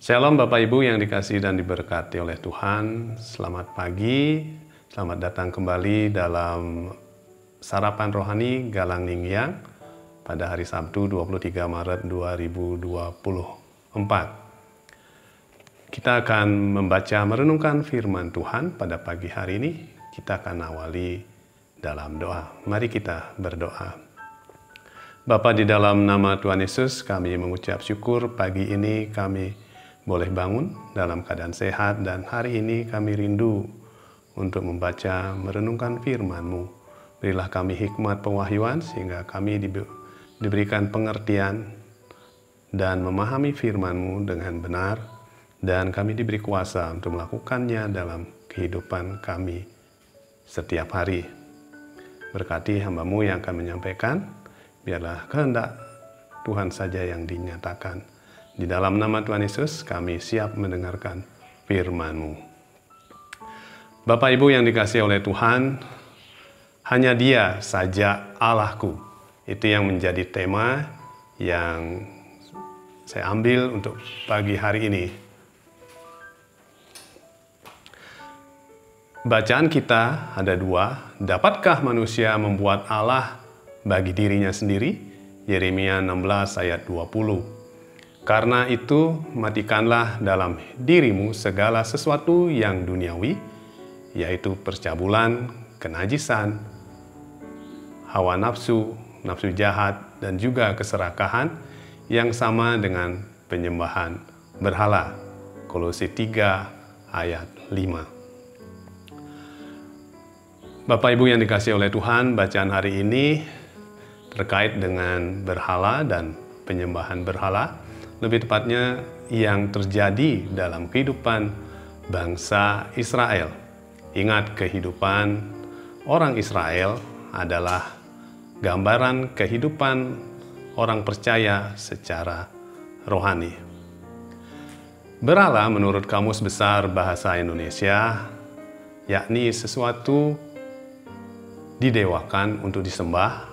Shalom Bapak Ibu yang dikasihi dan diberkati oleh Tuhan. Selamat pagi, selamat datang kembali dalam Sarapan Rohani Galang Ninggyang pada hari Sabtu 23 Maret 2024. Kita akan membaca merenungkan firman Tuhan pada pagi hari ini. Kita akan awali dalam doa. Mari kita berdoa. Bapa, di dalam nama Tuhan Yesus kami mengucap syukur pagi ini kami boleh bangun dalam keadaan sehat, dan hari ini kami rindu untuk membaca, merenungkan firman-Mu. Berilah kami hikmat pewahyuan sehingga kami diberikan pengertian dan memahami firman-Mu dengan benar, dan kami diberi kuasa untuk melakukannya dalam kehidupan kami setiap hari. Berkati hamba-Mu yang akan menyampaikan, biarlah kehendak Tuhan saja yang dinyatakan. Di dalam nama Tuhan Yesus, kami siap mendengarkan firman-Mu. Bapak Ibu yang dikasihi oleh Tuhan, hanya Dia saja Allahku. Itu yang menjadi tema yang saya ambil untuk pagi hari ini. Bacaan kita ada dua. Dapatkah manusia membuat Allah bagi dirinya sendiri? Yeremia 16 ayat 20. Karena itu, matikanlah dalam dirimu segala sesuatu yang duniawi, yaitu percabulan, kenajisan, hawa nafsu, nafsu jahat, dan juga keserakahan yang sama dengan penyembahan berhala. Kolose 3 ayat 5. Bapak Ibu yang dikasihi oleh Tuhan, bacaan hari ini terkait dengan berhala dan penyembahan berhala. Lebih tepatnya yang terjadi dalam kehidupan bangsa Israel. Ingat, kehidupan orang Israel adalah gambaran kehidupan orang percaya secara rohani. Berhala menurut Kamus Besar Bahasa Indonesia, yakni sesuatu didewakan untuk disembah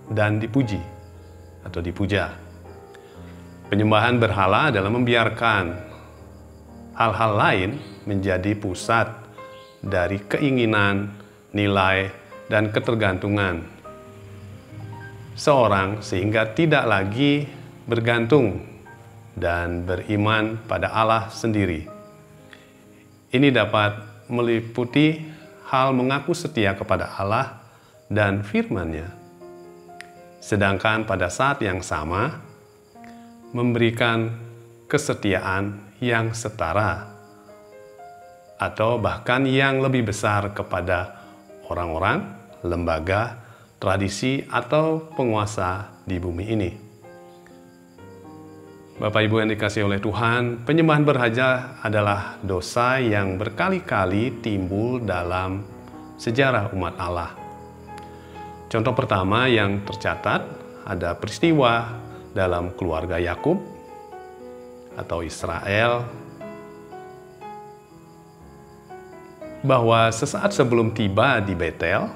dan dipuji atau dipuja. Penyembahan berhala adalah membiarkan hal-hal lain menjadi pusat dari keinginan, nilai, dan ketergantungan seorang sehingga tidak lagi bergantung dan beriman pada Allah sendiri. Ini dapat meliputi hal mengaku setia kepada Allah dan firman-Nya, sedangkan pada saat yang sama memberikan kesetiaan yang setara atau bahkan yang lebih besar kepada orang-orang, lembaga, tradisi, atau penguasa di bumi ini. Bapak Ibu yang dikasihi oleh Tuhan, penyembahan berhala adalah dosa yang berkali-kali timbul dalam sejarah umat Allah. Contoh pertama yang tercatat ada peristiwa dalam keluarga Yakub atau Israel, bahwa sesaat sebelum tiba di Betel,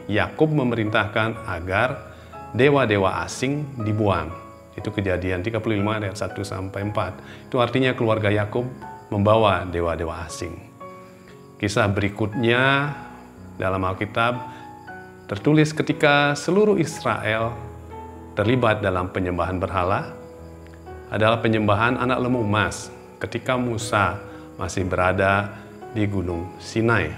Yakub memerintahkan agar dewa-dewa asing dibuang. Itu Kejadian 35 ayat 1-4. Itu artinya keluarga Yakub membawa dewa-dewa asing. Kisah berikutnya dalam Alkitab tertulis ketika seluruh Israel terlibat dalam penyembahan berhala adalah penyembahan anak lembu emas ketika Musa masih berada di Gunung Sinai.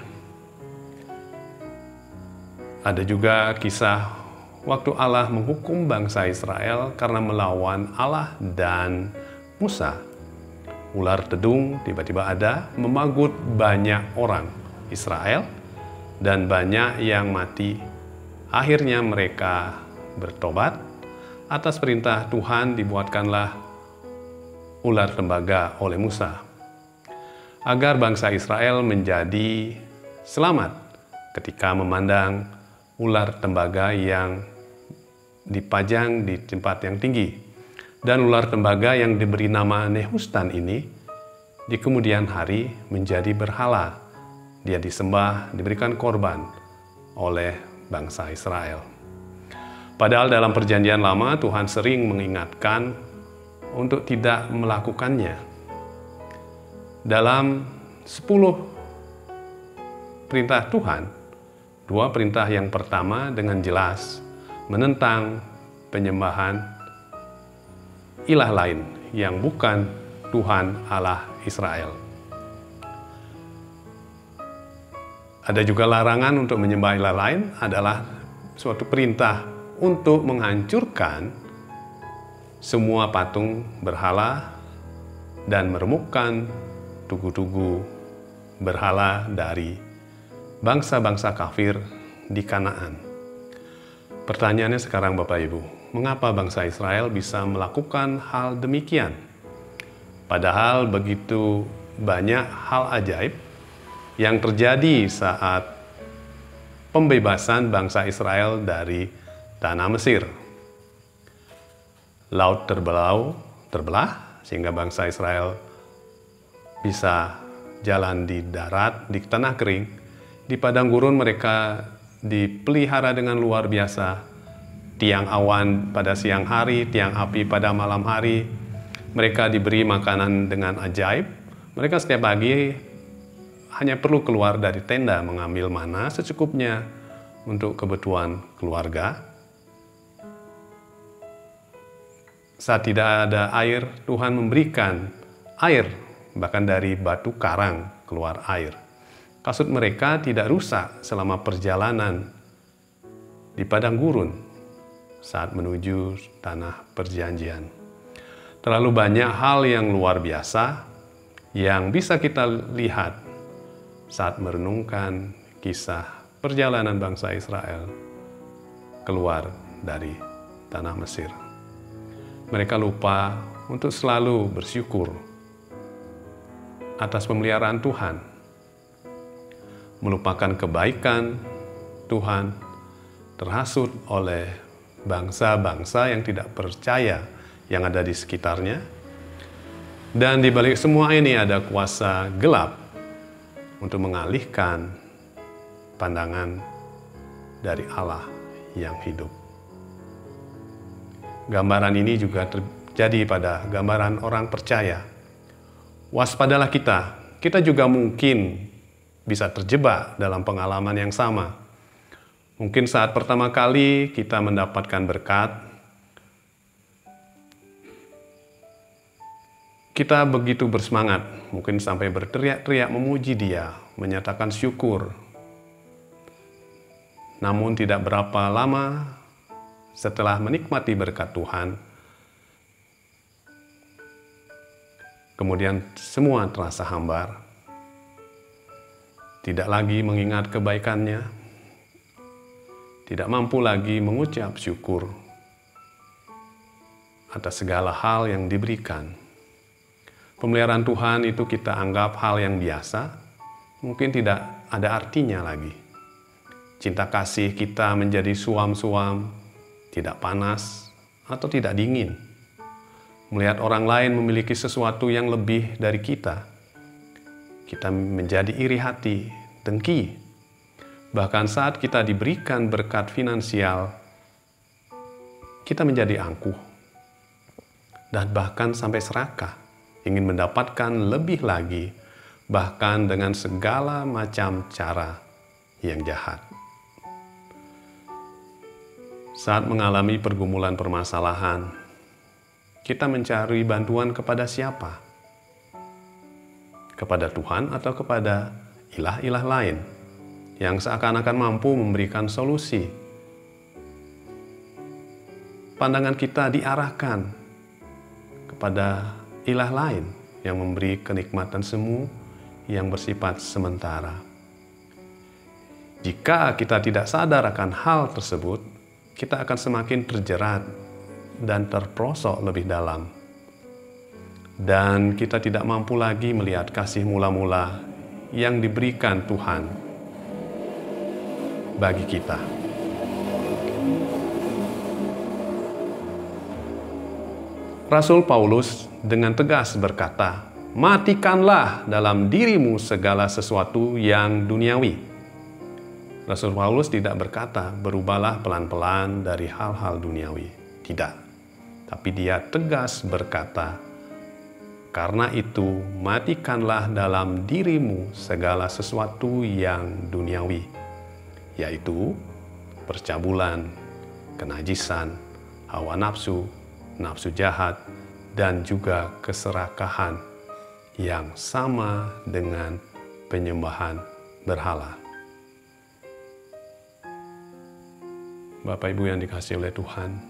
Ada juga kisah waktu Allah menghukum bangsa Israel karena melawan Allah dan Musa. Ular tedung tiba-tiba ada memagut banyak orang Israel dan banyak yang mati. Akhirnya mereka bertobat. Atas perintah Tuhan dibuatkanlah ular tembaga oleh Musa, agar bangsa Israel menjadi selamat ketika memandang ular tembaga yang dipajang di tempat yang tinggi. Dan ular tembaga yang diberi nama Nehustan ini di kemudian hari menjadi berhala. Dia disembah, diberikan korban oleh bangsa Israel. Padahal dalam Perjanjian Lama Tuhan sering mengingatkan untuk tidak melakukannya. Dalam 10 perintah Tuhan, 2 perintah yang pertama dengan jelas menentang penyembahan ilah lain yang bukan Tuhan Allah Israel. Ada juga larangan untuk menyembah ilah lain adalah suatu perintah untuk menghancurkan semua patung berhala dan meremukkan tugu-tugu berhala dari bangsa-bangsa kafir di Kanaan. Pertanyaannya sekarang Bapak Ibu, mengapa bangsa Israel bisa melakukan hal demikian? Padahal begitu banyak hal ajaib yang terjadi saat pembebasan bangsa Israel dari tanah Mesir. Laut terbelah sehingga bangsa Israel bisa jalan di darat, di tanah kering. Di padang gurun mereka dipelihara dengan luar biasa. Tiang awan pada siang hari, tiang api pada malam hari. Mereka diberi makanan dengan ajaib. Mereka setiap pagi hanya perlu keluar dari tenda mengambil mana secukupnya untuk kebutuhan keluarga. Saat tidak ada air, Tuhan memberikan air, bahkan dari batu karang keluar air. Kasut mereka tidak rusak selama perjalanan di padang gurun saat menuju tanah perjanjian. Terlalu banyak hal yang luar biasa yang bisa kita lihat saat merenungkan kisah perjalanan bangsa Israel keluar dari tanah Mesir. Mereka lupa untuk selalu bersyukur atas pemeliharaan Tuhan, melupakan kebaikan Tuhan, terhasut oleh bangsa-bangsa yang tidak percaya yang ada di sekitarnya. Dan di balik semua ini ada kuasa gelap untuk mengalihkan pandangan dari Allah yang hidup. Gambaran ini juga terjadi pada gambaran orang percaya. Waspadalah kita juga mungkin bisa terjebak dalam pengalaman yang sama. Mungkin saat pertama kali kita mendapatkan berkat, kita begitu bersemangat, mungkin sampai berteriak-teriak memuji Dia, menyatakan syukur. Namun tidak berapa lama setelah menikmati berkat Tuhan, kemudian semua terasa hambar. Tidak lagi mengingat kebaikannya, tidak mampu lagi mengucap syukur atas segala hal yang diberikan. Pemeliharaan Tuhan itu kita anggap hal yang biasa, mungkin tidak ada artinya lagi. Cinta kasih kita menjadi suam-suam, tidak panas atau tidak dingin. Melihat orang lain memiliki sesuatu yang lebih dari kita menjadi iri hati, dengki. Bahkan saat kita diberikan berkat finansial, kita menjadi angkuh. Dan bahkan sampai serakah, ingin mendapatkan lebih lagi, bahkan dengan segala macam cara yang jahat. Saat mengalami pergumulan permasalahan, kita mencari bantuan kepada siapa? Kepada Tuhan atau kepada ilah-ilah lain yang seakan-akan mampu memberikan solusi? Pandangan kita diarahkan kepada ilah lain yang memberi kenikmatan semu yang bersifat sementara. Jika kita tidak sadar akan hal tersebut, kita akan semakin terjerat dan terperosok lebih dalam. Dan kita tidak mampu lagi melihat kasih mula-mula yang diberikan Tuhan bagi kita. Rasul Paulus dengan tegas berkata, "Matikanlah dalam dirimu segala sesuatu yang duniawi." Rasul Paulus tidak berkata, berubahlah pelan-pelan dari hal-hal duniawi. Tidak. Tapi dia tegas berkata, Karena itu, matikanlah dalam dirimu segala sesuatu yang duniawi, yaitu percabulan, kenajisan, hawa nafsu, nafsu jahat, dan juga keserakahan yang sama dengan penyembahan berhala. Bapak Ibu yang dikasihi oleh Tuhan,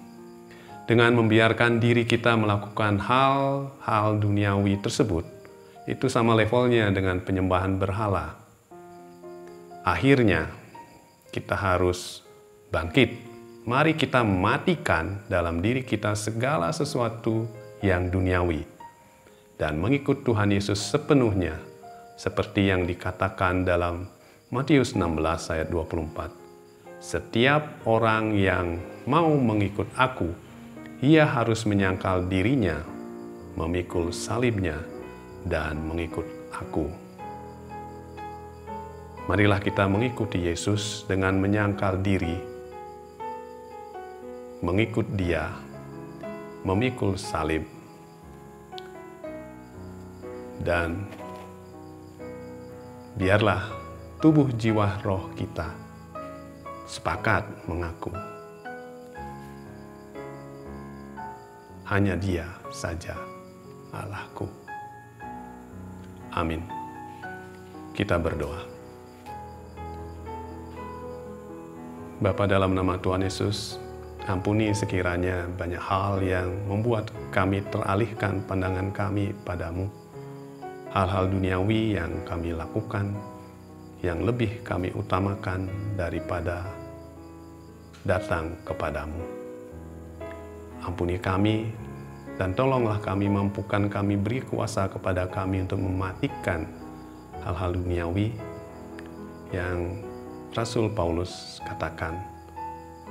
dengan membiarkan diri kita melakukan hal-hal duniawi tersebut, itu sama levelnya dengan penyembahan berhala. Akhirnya, kita harus bangkit. Mari kita matikan dalam diri kita segala sesuatu yang duniawi dan mengikut Tuhan Yesus sepenuhnya, seperti yang dikatakan dalam Matius 16 ayat 24. Setiap orang yang mau mengikut aku, ia harus menyangkal dirinya, memikul salibnya, dan mengikut aku. Marilah kita mengikuti Yesus dengan menyangkal diri, mengikut Dia, memikul salib, dan biarlah tubuh jiwa roh kita sepakat mengaku hanya Dia saja Allahku. Amin. Kita berdoa. Bapa, dalam nama Tuhan Yesus, ampuni sekiranya banyak hal yang membuat kami teralihkan pandangan kami padamu. Hal-hal duniawi yang kami lakukan, yang lebih kami utamakan daripada datang kepadamu. Ampuni kami, dan tolonglah kami, mampukan kami, beri kuasa kepada kami untuk mematikan hal-hal duniawi yang Rasul Paulus katakan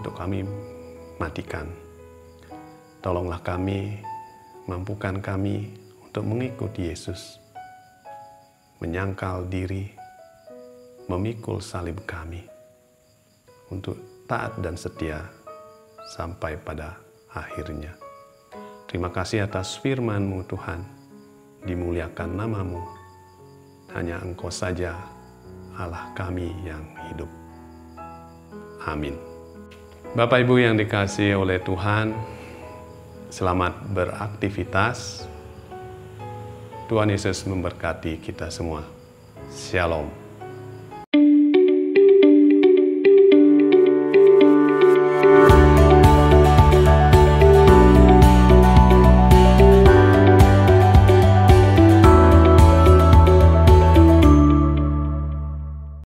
untuk kami matikan. Tolonglah kami, mampukan kami untuk mengikuti Yesus, menyangkal diri, memikul salib kami, untuk taat dan setia sampai pada akhirnya. Terima kasih atas firman-Mu Tuhan, dimuliakan nama-Mu. Hanya Engkau saja Allah kami yang hidup. Amin. Bapak Ibu yang dikasihi oleh Tuhan, selamat beraktivitas. Tuhan Yesus memberkati kita semua. Shalom.